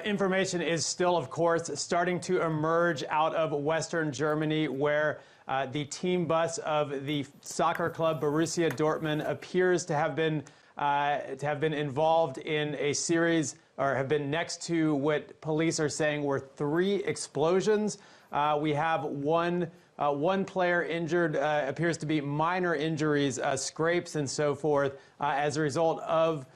Information is still, of course, starting to emerge out of Western Germany, where the team bus of the soccer club Borussia Dortmund appears to have been involved in a series, or have been next to what police are saying were 3 explosions. We have one player injured, appears to be minor injuries, scrapes and so forth, as a result of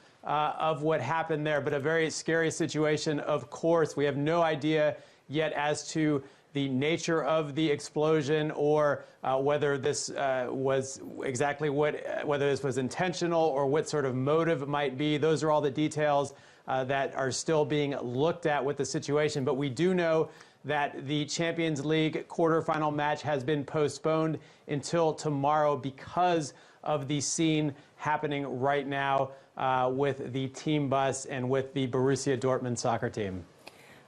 what happened there. But a very scary situation, of course. We have no idea yet as to the nature of the explosion, or whether this was exactly whether this was intentional or what sort of motive it might be. Those are all the details that are still being looked at with the situation. But we do know that the Champions League quarterfinal match has been postponed until tomorrow because of the scene happening right now with the team bus and with the Borussia Dortmund soccer team.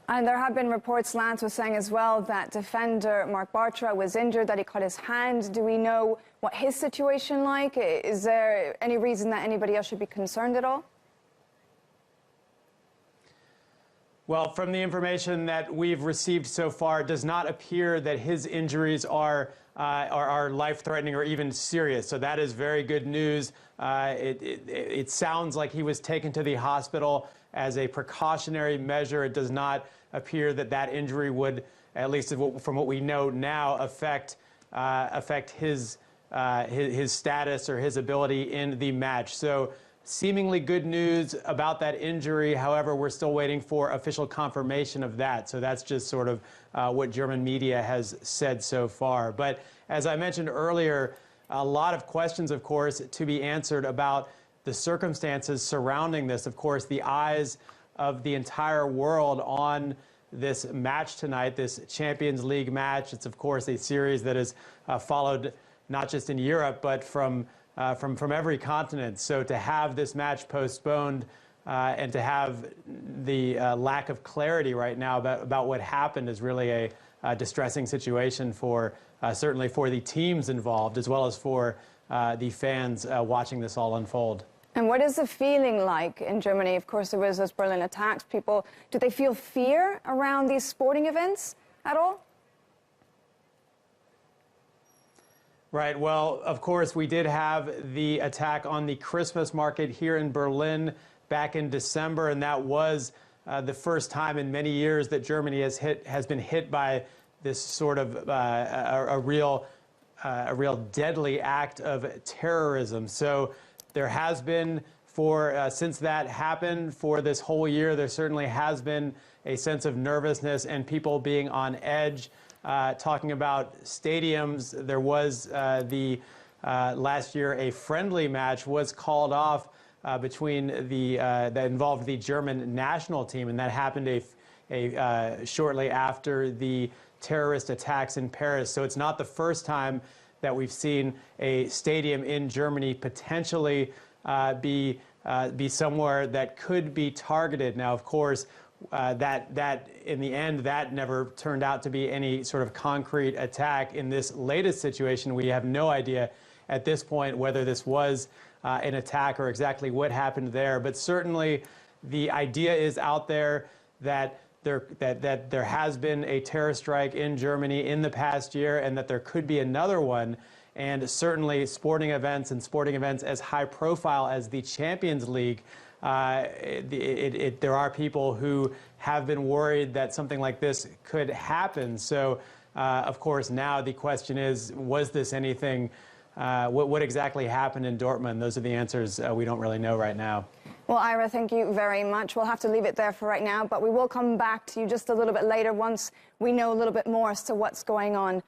And there have been reports, Lance was saying as well, that defender Mark Bartra was injured, that he cut his hand. Do we know what his situation like? Is there any reason that anybody else should be concerned at all? Well, from the information that we've received so far, it does not appear that his injuries are life-threatening or even serious. So that is very good news. It sounds like he was taken to the hospital as a precautionary measure. It does not appear that that injury would, at least from what we know now, affect his status or his ability in the match. So seemingly good news about that injury. However, we're still waiting for official confirmation of that. So that's just sort of what German media has said so far. But as I mentioned earlier, a lot of questions, of course, to be answered about the circumstances surrounding this. Of course, the eyes of the entire world on this match tonight, this Champions League match. It's, of course, a series that is followed not just in Europe, but from every continent. So to have this match postponed and to have the lack of clarity right now about what happened is really a distressing situation for certainly for the teams involved, as well as for the fans watching this all unfold. And what is the feeling like in Germany? Of course, there was those Berlin attacks. People, do they feel fear around these sporting events at all? Right. Well, of course, we did have the attack on the Christmas market here in Berlin back in December, and that was the first time in many years that Germany has been hit by this sort of a real deadly act of terrorism. So there has been, since that happened, for this whole year, there certainly has been a sense of nervousness and people being on edge. Talking about stadiums, there was last year a friendly match was called off between that involved the German national team, and that happened shortly after the terrorist attacks in Paris. So it's not the first time that we've seen a stadium in Germany potentially be somewhere that could be targeted. Now, of course, that in the end, that never turned out to be any sort of concrete attack. In this latest situation, we have no idea at this point whether this was an attack or exactly what happened there. But certainly the idea is out there that there has been a terror strike in Germany in the past year, and that there could be another one. And certainly sporting events as high profile as the Champions League, there are people who have been worried that something like this could happen. So, of course, now the question is, was this anything? What exactly happened in Dortmund? Those are the answers we don't really know right now. Well, Ira, thank you very much. We'll have to leave it there for right now, but we will come back to you just a little bit later once we know a little bit more as to what's going on